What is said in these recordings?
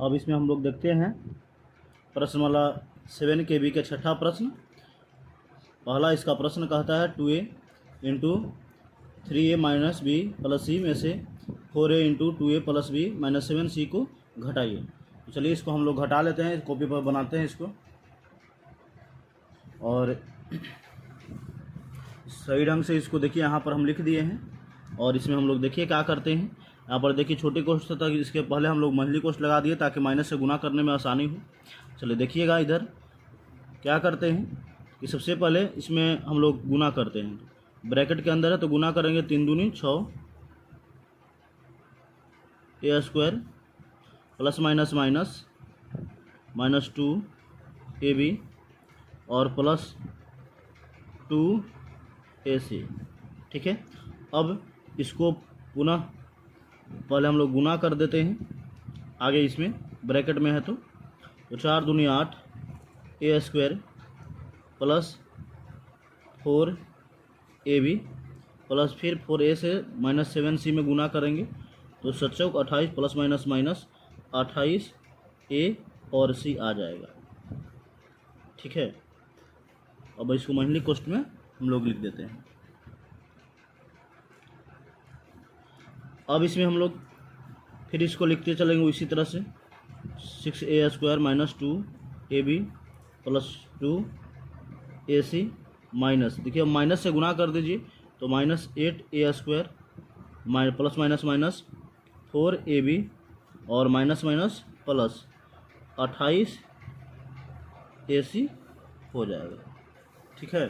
अब इसमें हम लोग देखते हैं प्रश्नमाला 7 KB का छठा प्रश्न। पहला इसका प्रश्न कहता है 2A into 3A minus B plus C में से 4A into 2A plus B minus 7C को घटाइए। तो चलिए इसको हम लोग घटा लेते हैं, कॉपी पर बनाते हैं इसको और सही ढंग से इसको देखिए यहाँ पर हम लिख दिए हैं। और इसमें हम लोग देखिए क्या करते हैं, यहाँ पर देखिए छोटे कोष्ठ तक इसके पहले हम लोग मंझली कोष्ठ लगा दिए ताकि माइनस से गुना करने में आसानी हो। चलिए देखिएगा इधर क्या करते हैं कि सबसे पहले इसमें हम लोग गुना करते हैं। ब्रैकेट के अंदर है तो गुना करेंगे 3 दूनी 6 A square plus minus minus minus 2 AB और प्लस 2 AC। ठीक है, अब इसको पुनः पहले हम लोग गुना कर देते हैं, आगे इसमें ब्रैकेट में है तो 4 दूनी 8 A square plus 4 AB plus फिर 4A से माइनस 7C में गुना करेंगे तो 7 28 प्लस माइनस माइनस 28 A और C आ जाएगा। ठीक है, अब इसको मंझली कोष्ठ में हम लोग लिख देते हैं। अब इसमें हम लोग फिर इसको लिखते चलेंगे इसी तरह से 6A square minus 2 AB plus 2 AC minus, देखिए माइनस से गुना कर दीजिए तो minus 8A square plus minus minus 4 AB और माइनस माइनस प्लस 28 AC हो जाएगा। ठीक है,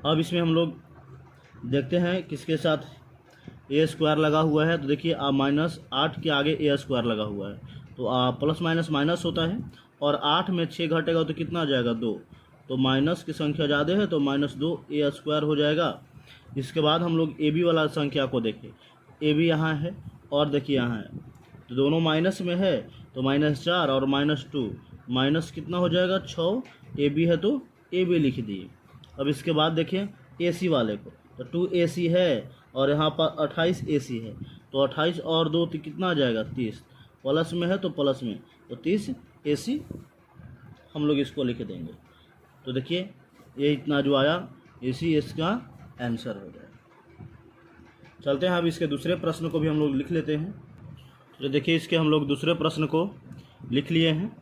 अब इसमें हम लोग देखते हैं किसके साथ A स्क्वायर लगा हुआ है। तो देखिए माइनस 8 के आगे A स्क्वायर लगा हुआ है तो प्लस माइनस माइनस होता है और 8 में 6 घटेगा तो कितना आ जाएगा 2, तो माइनस की संख्या ज़्यादा है तो माइनस 2 A स्क्वायर हो जाएगा। इसके बाद हम लोग AB वाला संख्या को देखें, AB यहाँ है और देखिए यहाँ है तो दोनों माइनस में है तो माइनस 4 और माइनस 2 माइनस कितना हो जाएगा 6, AB है तो AB लिख दिए। अब इसके बाद देखें AC वाले को तो 2AC है और यहाँ पर 28 AC है तो 28 और 2 तो कितना आ जाएगा 30, प्लस में है तो प्लस में तो 30 AC हम लोग इसको लिख देंगे। तो देखिए ये इतना जो आया AC इसका आंसर हो जाएगा। चलते हैं अब इसके दूसरे प्रश्न को भी हम लोग लिख लेते हैं। तो देखिए इसके हम लोग दूसरे प्रश्न को लिख लिए हैं।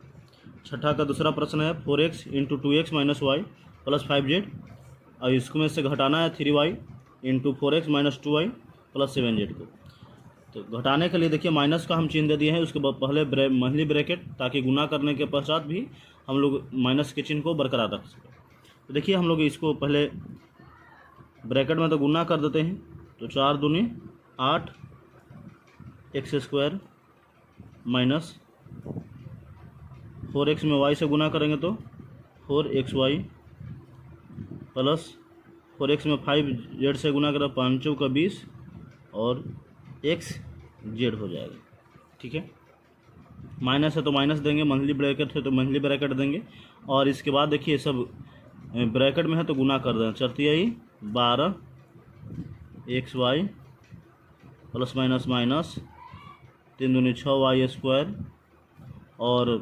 छठा का दूसरा प्रश्न है 4x into 2x minus Y plus 5z। अब इसको में से घटाना है 3y into 4x minus 2y plus 7z को। तो घटाने के लिए देखिए माइनस का हम चिन्ह दे दिए हैं, उसके बाद पहले मंझली ब्रैकेट ताकि गुना करने के पश्चात भी हम लोग माइनस के चिन्ह को बरकरार रख सकें। तो देखिए हम लोग इसको पहले ब्रैकेट में तो गुना कर देते हैं तो 4 दूनी 8 x स्क्वायर माइनस 4x में y से गुना करेंगे तो 4xy प्लस 4x में 5z से गुना करें 5 चौका 20 और xz हो जाएगा। ठीक है, माइनस है तो माइनस देंगे, मंझली ब्रैकेट है तो मंझली ब्रैकेट देंगे और इसके बाद देखिए सब ब्रैकेट में है तो गुना कर दें 4 12 xy प्लस माइनस माइनस 3 दूनी 6y स्क्वायर और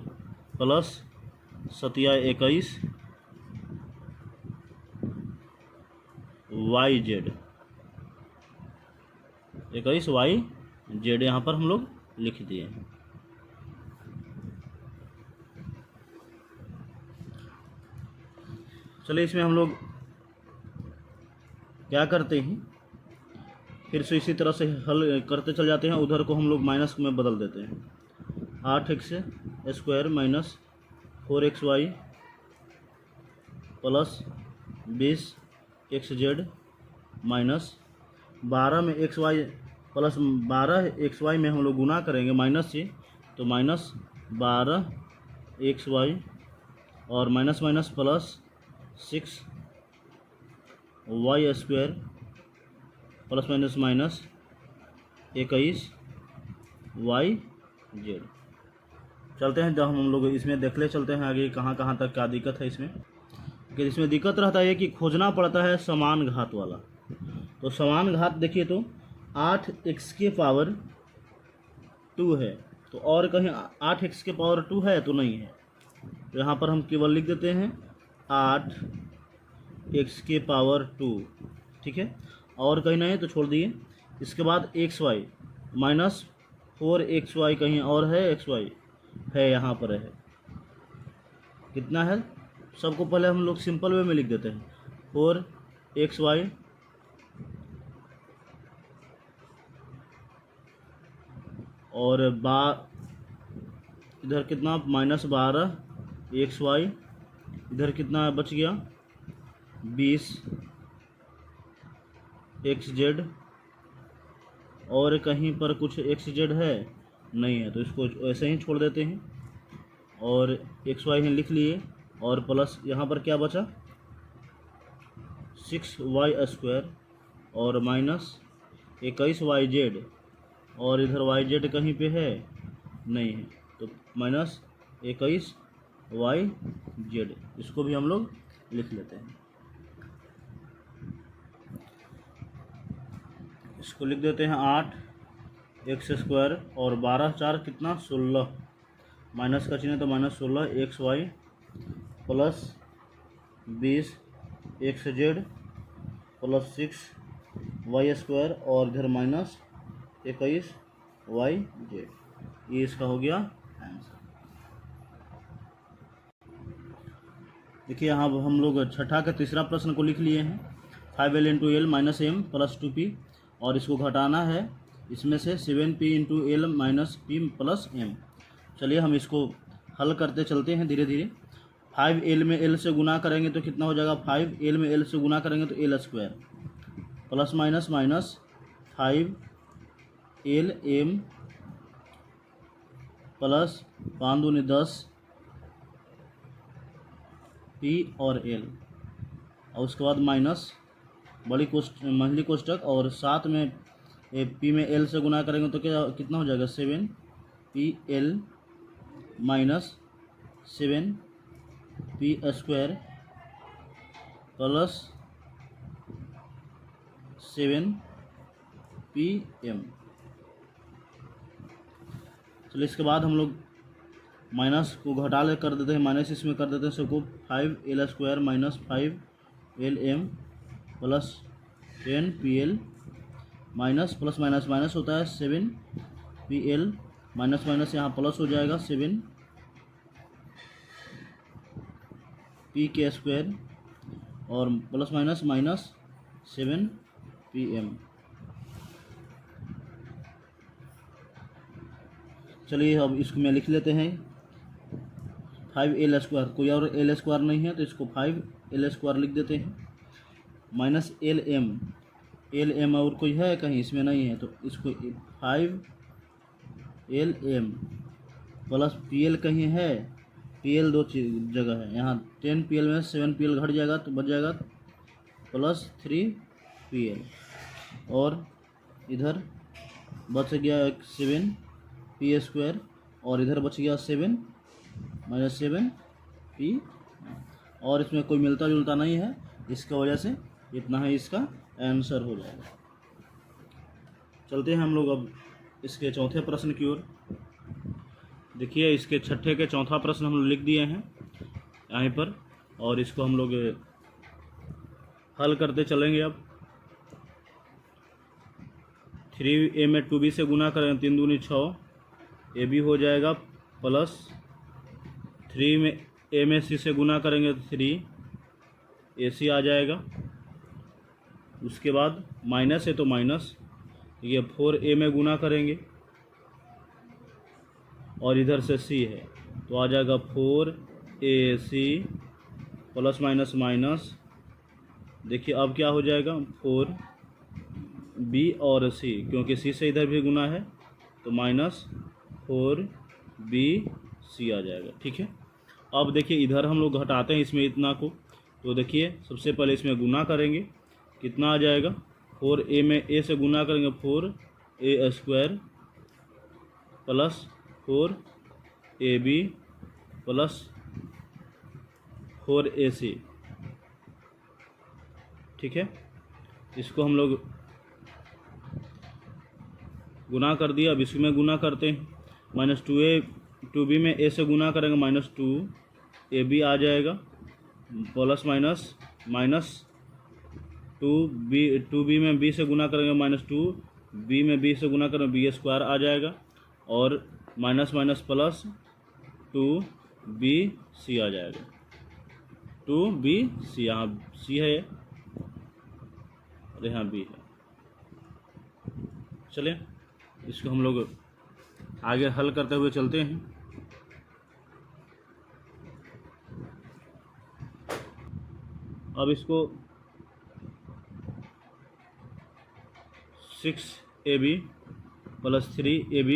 प्लस 7 21 yz 21 yz यहाँ पर हम लोग लिख दिए हैं। चलिए इसमें हम लोग क्या करते हैं, फिर से इसी तरह से हल करते चल जाते हैं। उधर को हम लोग माइनस में बदल देते हैं 8x square minus 4xy plus 20 xz minus 12 में xy प्लस 12 xy में हम लोग गुना करेंगे माइनस से तो माइनस 12 xy और minus minus plus 6 y square plus minus minus 21 yz। चलते हैं जब हम लोग इसमें देख ले चलते हैं आगे कहाँ कहाँ तक क्या दिक्कत है इसमें। कि इसमें दिक्कत रहता है कि खोजना पड़ता है समान घात वाला। तो समान घात देखिए तो 8x के पावर 2 है, तो और कहीं 8x के पावर 2 है तो नहीं है। तो यहाँ पर हम केवल लिख देते हैं 8x के पावर 2, ठीक है। और कहीं नहीं है तो छोड़ दिए। इसके बाद xy माइनस 4xy कहीं और है, xy है यहाँ पर है, कितना है। सबको पहले हम लोग सिंपल वे में लिख देते हैं 4xy और इधर कितना -12xy, इधर कितना बच गया 20xz, और कहीं पर कुछ xz है नहीं है तो इसको ऐसे ही छोड़ देते हैं और xy ही लिख लिए। और प्लस यहाँ पर क्या बचा 6y² और माइनस 21yz, और इधर yz कहीं पे है नहीं है तो -21yz, इसको भी हम लोग लिख लेते हैं। इसको लिख देते हैं 8x² और 12×4 कितना 16, माइनस का चिन्ह तो -16xy plus 20xz plus 6y² और इधर -21yz, ये इसका हो गया आंसर। देखिए यहाँ हम लोग छठा का तीसरा प्रश्न को लिख लिए हैं 5l × l - m + 2p, और इसको घटाना है इसमें से 7p × l - p + m। चलिए हम इसको हल करते चलते हैं धीरे धीरे। 5l में l से गुना करेंगे तो कितना हो जाएगा, 5l में l से गुना करेंगे तो l² plus minus 5lm plus 5 दूनी 10 p और l, और उसके बाद माइनस मंझली कोष्टक, और साथ में p में l से गुना करेंगे तो कितना हो जाएगा 7pl - 7p² प्लस 7pm। चलिए इसके बाद हम लोग माइनस को घटा ले कर देते हैं, माइनस इसमें कर देते हैं सबको 5l² - 5lm plus 10pl minus plus minus minus होता है 7pl माइनस माइनस यहाँ प्लस हो जाएगा 7p² और प्लस माइनस माइनस 7pm। चलिए अब इसको में लिख लेते हैं 5l², कोई और l² नहीं है तो इसको 5l² लिख देते हैं, माइनस lm और कोई है कहीं इसमें नहीं है तो इसको 5lm प्लस pl कहीं है, pl दो जगह है, यहाँ 10pl में 7pl घट जाएगा तो बच जाएगा प्लस 3pl, और इधर बच गया 7p² और इधर बच गया 7 - 7p, और इसमें कोई मिलता जुलता नहीं है, इसका वजह से इतना ही इसका आंसर हो जाएगा। चलते हैं हम लोग अब इसके चौथे प्रश्न की ओर। देखिए इसके छठे के चौथा प्रश्न हम लोग लिख दिए हैं यहाँ पर, और इसको हम लोग हल करते चलेंगे। अब 3a में 2b से गुना करें 3 दूनी 6, ए बी हो जाएगा, प्लस 3 में a में c से गुना करेंगे तो 3ac आ जाएगा। उसके बाद माइनस है तो माइनस, ये 4a में गुना करेंगे और इधर से c है तो आ जाएगा 4ac प्लस माइनस माइनस। देखिए अब क्या हो जाएगा 4b और c, क्योंकि c से इधर भी गुना है तो माइनस 4bc आ जाएगा, ठीक है। अब देखिए इधर हम लोग घटाते हैं इसमें इतना को, तो देखिए सबसे पहले इसमें गुना करेंगे, कितना आ जाएगा 4a में a से गुना करेंगे 4a² plus 4ab plus 4ac, ठीक है। इसको हम लोग गुना कर दिया। अब इसी में गुना करते हैं, माइनस 2a 2b में a से गुना करेंगे माइनस 2ab आ जाएगा, प्लस माइनस माइनस 2b में b से गुना करेंगे माइनस 2b में b से गुना करेंगे b स्क्वायर आ जाएगा, और माइनस माइनस प्लस 2bc आ जाएगा, 2bc। यहाँ c है और यहाँ b है। चलिए इसको हम लोग आगे हल करते हुए चलते हैं। अब इसको 6ab plus 3ab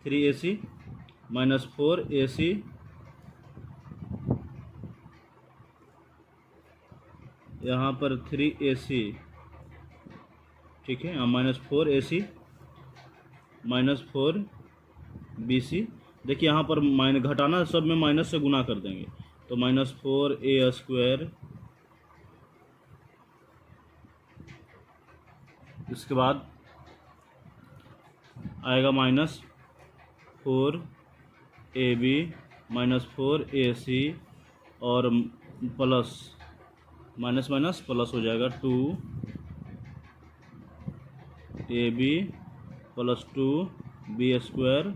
3ac minus 4ac यहाँ पर 3ac, ठीक है, माइनस 4ac माइनस 4bc। देखिए यहाँ पर माइनस घटाना, सब में माइनस से गुना कर देंगे, तो माइनस 4a स्क्वायर, इसके बाद आएगा माइनस 4ab माइनस 4ac और प्लस माइनस माइनस प्लस हो जाएगा 2ab प्लस 2b स्क्वायर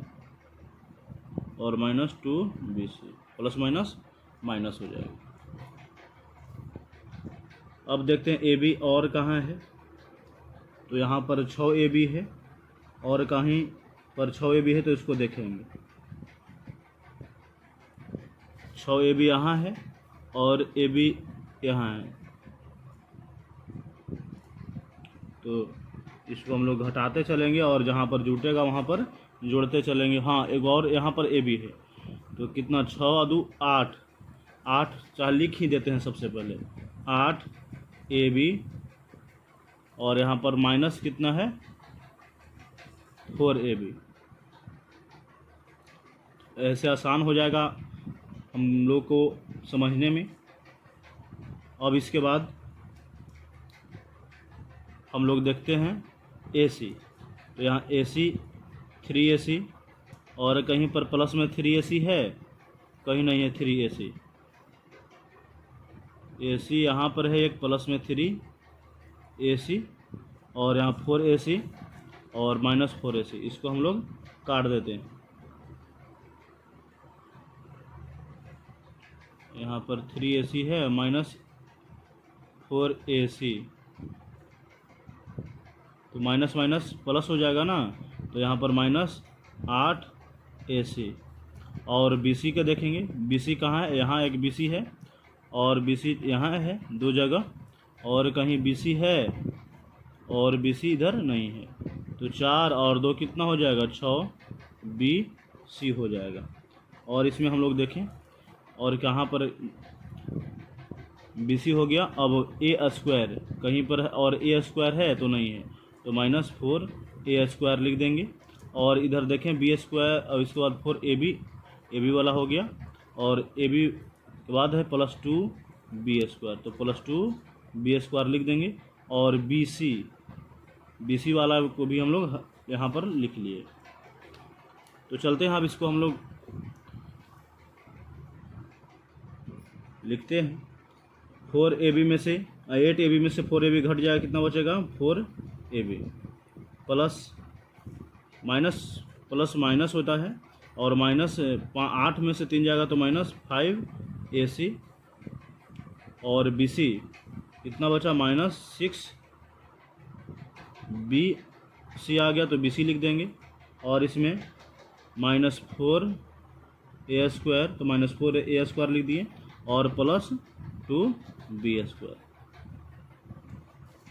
और minus 2bc, plus minus minus हो जाएगा। अब देखते हैं ए बी और कहाँ है, तो यहाँ पर 6ab है और कहीं पर 6ab है, तो इसको देखेंगे। 6ab यहाँ है और ab यहाँ है, तो इसको हम लोग घटाते चलेंगे और जहाँ पर जुटेगा वहाँ पर जोड़ते चलेंगे। हाँ, एक और यहाँ पर ab है, तो कितना 6 2 8 8, चाहे लिख ही देते हैं सबसे पहले 8ab और यहाँ पर माइनस कितना है 4ab। ऐसे आसान हो जाएगा हम लोग को समझने में। अब इसके बाद हम लोग देखते हैं AC, तो यहाँ AC 3AC और कहीं पर प्लस में 3AC है, कहीं नहीं है 3AC। AC यहाँ पर है एक प्लस में 3AC और यहाँ 4AC और माइनस 4AC, इसको हम लोग काट देते हैं। यहाँ पर 3AC है माइनस 4AC, तो माइनस माइनस प्लस हो जाएगा ना, तो यहाँ पर माइनस 8AC और BC के देखेंगे। BC कहाँ है, यहाँ एक BC है और BC यहाँ है 2 जगह, और कहीं BC है और BC इधर नहीं है, तो 4 और 2 कितना हो जाएगा 6BC हो जाएगा। और इसमें हम लोग देखें और कहाँ पर BC हो गया। अब A स्क्वायर कहीं पर है और A स्क्वायर है तो नहीं है, तो माइनस 4A स्क्वायर लिख देंगे। और इधर देखें B स्क्वायर और इसके बाद 4AB वाला हो गया, और AB के बाद है प्लस 2B स्क्वायर, तो प्लस 2B स्क्वायर लिख देंगे। और BC वाला को भी हम लोग यहाँ पर लिख लिए। तो चलते हैं, अब इसको हम लोग लिखते हैं। 4AB में से 8AB में से 4AB घट जाएगा, कितना बचेगा 4AB, प्लस माइनस होता है, और माइनस 8 में से 3 जाएगा तो माइनस 5AC, और BC कितना बचा माइनस 6BC आ गया, तो BC लिख देंगे। और इसमें माइनस 4A स्क्वायर, तो माइनस 4A स्क्वायर लिख दिए, और प्लस 2B स्क्वायर।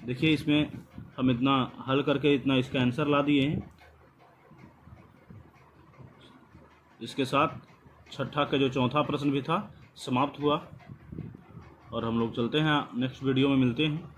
देखिए इसमें हम इतना हल करके इतना इसका आंसर ला दिए हैं। इसके साथ छठा का जो चौथा प्रश्न भी था समाप्त हुआ, और हम लोग चलते हैं, नेक्स्ट वीडियो में मिलते हैं।